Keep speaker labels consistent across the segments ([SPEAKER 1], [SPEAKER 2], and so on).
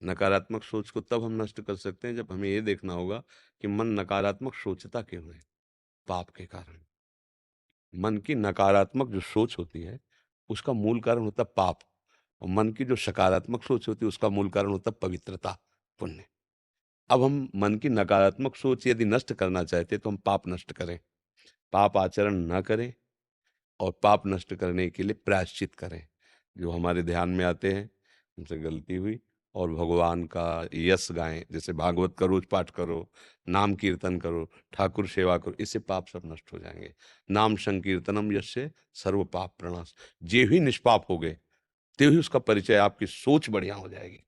[SPEAKER 1] नकारात्मक सोच को तब हम नष्ट कर सकते हैं जब हमें ये देखना होगा कि मन नकारात्मक सोचता क्यों है? पाप के कारण। मन की नकारात्मक जो सोच होती है, उसका मूल कारण होता है पाप, और मन की जो सकारात्मक सोच होती है, उसका मूल कारण होता है पवित्रता, पुण्य। अब हम मन की नकारात्मक सोच यदि नष्ट करना चाहते हैं, तो हम पाप नष्ट करें, पाप आचरण ना करें, और पाप नष्ट करने के लिए प्रायश्चित करें। जो हमारे ध्यान में आते हैं, हमसे गलती हुई, और भगवान का यश गाएँ, जैसे भागवत का रोज पाठ करो, नाम कीर्तन करो, ठाकुर सेवा करो, इससे पाप सब नष्ट हो जाएँगे। नाम संकीर्तनम यस्य सर्व पाप प्रणाश। जे ही निष्पाप हो गए, ते ही उसका परिचय, आपकी सोच बढ़िया हो जाएगी।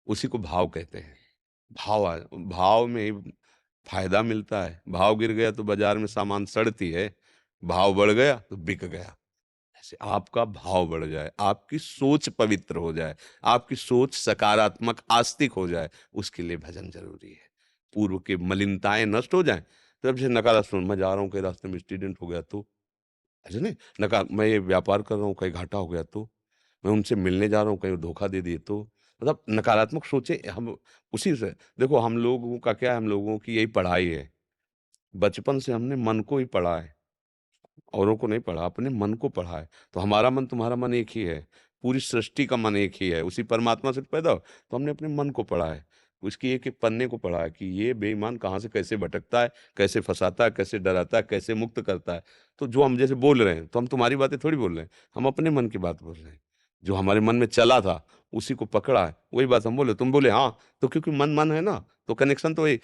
[SPEAKER 1] उसी को भाव कहते हैं। भाव में ही फ़ायदा मिलता है। भाव गिर गया तो बाज़ार में सामान सड़ती है, भाव बढ़ गया तो बिक गया। ऐसे आपका भाव बढ़ जाए, आपकी सोच पवित्र हो जाए, आपकी सोच सकारात्मक आस्तिक हो जाए, उसके लिए भजन ज़रूरी है। पूर्व की मलिनताएँ नष्ट हो जाएँ, तब से नकारात्मक, मैं जा रहा हूँ कहीं रास्ते में एक्सीडेंट हो गया तो, ऐसे नहीं, मैं ये व्यापार कर रहा हूँ कहीं घाटा हो गया तो, मैं उनसे मिलने जा रहा हूँ कहीं वो धोखा दे दिए तो, मतलब नकारात्मक सोचें हम उसी से। देखो हम लोगों का क्या है, हम लोगों की यही पढ़ाई है। बचपन से हमने मन को ही पढ़ा है, औरों को नहीं पढ़ा, अपने मन को पढ़ा है। तो हमारा मन, तुम्हारा मन एक ही है, पूरी सृष्टि का मन एक ही है, उसी परमात्मा से पैदा हो, तो हमने अपने मन को पढ़ा है। उसकी एक-एक पन्ने को पढ़ा है कि ये बेईमान कहाँ से कैसे भटकता है, कैसे फँसाता है, कैसे डराता है, कैसे मुक्त करता है। तो जो हम जैसे बोल रहे हैं, तो हम तुम्हारी बातें थोड़ी बोल रहे हैं, हम अपने मन की बात बोल रहे हैं। जो हमारे मन में चला था, उसी को पकड़ा है, वही बात हम बोले। तुम बोले हाँ, तो क्योंकि मन, मन है ना, तो कनेक्शन तो वही।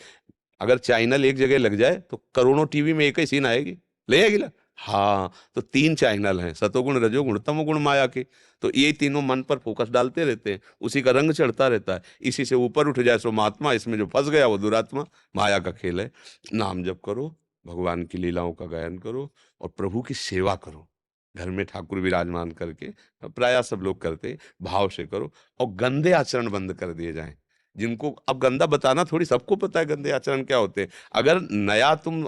[SPEAKER 1] अगर चैनल एक जगह लग जाए तो करोड़ों टीवी में एक ही सीन आएगी, ले आएगी ना? हाँ, तो 3 चैनल हैं, सतोगुण, रजोगुण, तमोगुण, माया के। तो ये तीनों मन पर फ़ोकस डालते रहते हैं, उसी का रंग चढ़ता रहता है। इसी से ऊपर उठ जाए सो महात्मा, इसमें जो फँस गया वो दुरात्मा, माया का खेल है। नाम जप करो, भगवान की लीलाओं का गायन करो, और प्रभु की सेवा करो। घर में ठाकुर विराजमान करके, प्रायः सब लोग करते हैं, भाव से करो, और गंदे आचरण बंद कर दिए जाएँ। जिनको अब गंदा बताना थोड़ी, सबको पता है गंदे आचरण क्या होते हैं। अगर नया तुम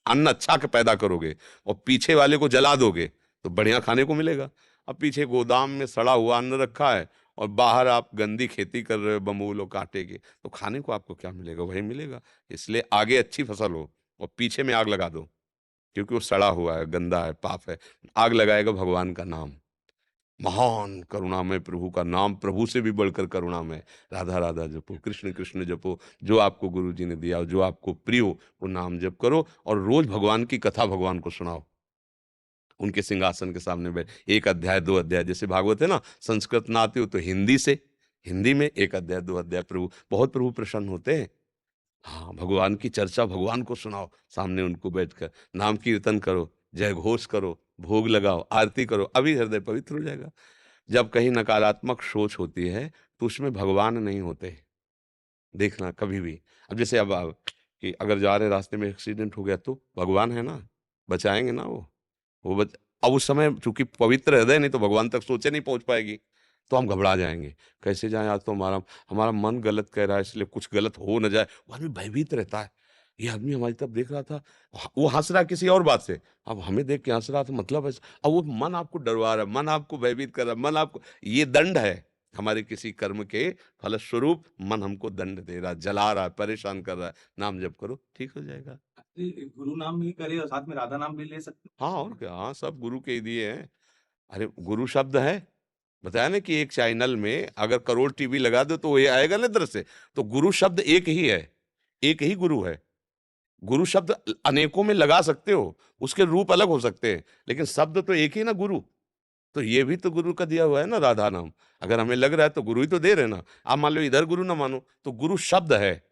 [SPEAKER 1] अन्न अच्छा के पैदा करोगे और पीछे वाले को जला दोगे, तो बढ़िया खाने को मिलेगा। अब पीछे गोदाम में सड़ा हुआ अन्न रखा है, और बाहर आप गंदी खेती कर रहे हो बमूल और कांटे की, तो खाने को आपको क्या मिलेगा? वही मिलेगा। इसलिए आगे अच्छी फसल हो, और पीछे में आग लगा दो, क्योंकि वो सड़ा हुआ है, गंदा है, पाप है। आग लगाएगा भगवान का नाम। महान करुणामय प्रभु का नाम, प्रभु से भी बढ़कर करुणामय। राधा राधा जपो, कृष्ण कृष्ण जपो, जो आपको गुरु जी ने दिया, जो आपको प्रिय हो, वो नाम जप करो, और रोज भगवान की कथा भगवान को सुनाओ। उनके सिंहासन के सामने बैठ, 1 अध्याय 2 अध्याय, जैसे भागवत है ना, संस्कृत ना आती हो तो हिंदी से, हिंदी में 1 अध्याय 2 अध्याय, प्रभु प्रसन्न होते हैं। हाँ, भगवान की चर्चा, भगवान को सुनाओ, सामने उनको बैठकर नाम कीर्तन करो, जय घोष करो, भोग लगाओ, आरती करो, अभी हृदय पवित्र हो जाएगा। जब कहीं नकारात्मक सोच होती है, तो उसमें भगवान नहीं होते, देखना कभी भी। अब जैसे अब कि अगर जा रहे रास्ते में एक्सीडेंट हो गया तो भगवान है ना, बचाएँगे ना वो। वो बच अब उस समय चूँकि पवित्र हृदय नहीं, तो भगवान तक सोचे नहीं पहुँच पाएगी, तो हम घबरा जाएँगे। कैसे जाएँ, आज तो हमारा हमारा मन गलत कह रहा है, इसलिए कुछ गलत हो ना जाए। वो आदमी भयभीत रहता है। ये आदमी हमारी तरफ देख रहा था, वो हँस रहा है किसी और बात से, अब हमें देख के हँस रहा था, मतलब है, अब वो मन आपको डरवा रहा है, मन आपको भयभीत कर रहा है, मन आपको, ये दंड है। हमारे किसी कर्म के फलस्वरूप मन हमको दंड दे रहा है, जला रहा है, परेशान कर रहा है। नाम जप करो, ठीक हो जाएगा।
[SPEAKER 2] गुरु नाम भी करे और साथ में राधा नाम भी ले सकते
[SPEAKER 1] हाँ, और क्या? हाँ, सब गुरु के ही दिए हैं। अरे! गुरु शब्द है, बताया ना कि एक चैनल में अगर करोड़ टीवी लगा दो तो ये आएगा ना दृश्य। तो गुरु शब्द एक ही है, एक ही गुरु है। गुरु शब्द अनेकों में लगा सकते हो, उसके रूप अलग हो सकते हैं, लेकिन शब्द तो एक ही ना गुरु। तो ये भी तो गुरु का दिया हुआ है ना राधा नाम। अगर हमें लग रहा है तो गुरु ही तो दे रहे हैं ना। आप मान लो इधर गुरु ना मानो, तो गुरु शब्द है।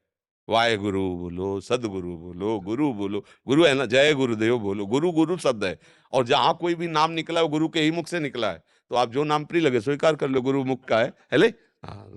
[SPEAKER 1] वाहेगुरु बोलो, सद्गुरु बोलो, गुरु बोलो, गुरु है ना, जय गुरुदेव बोलो, गुरु, गुरु शब्द है। और जहाँ कोई भी नाम निकला है, वो गुरु के ही मुख से निकला है। तो आप जो नाम प्रिय लगे स्वीकार कर लो, गुरु मुख का है ले? हाँ।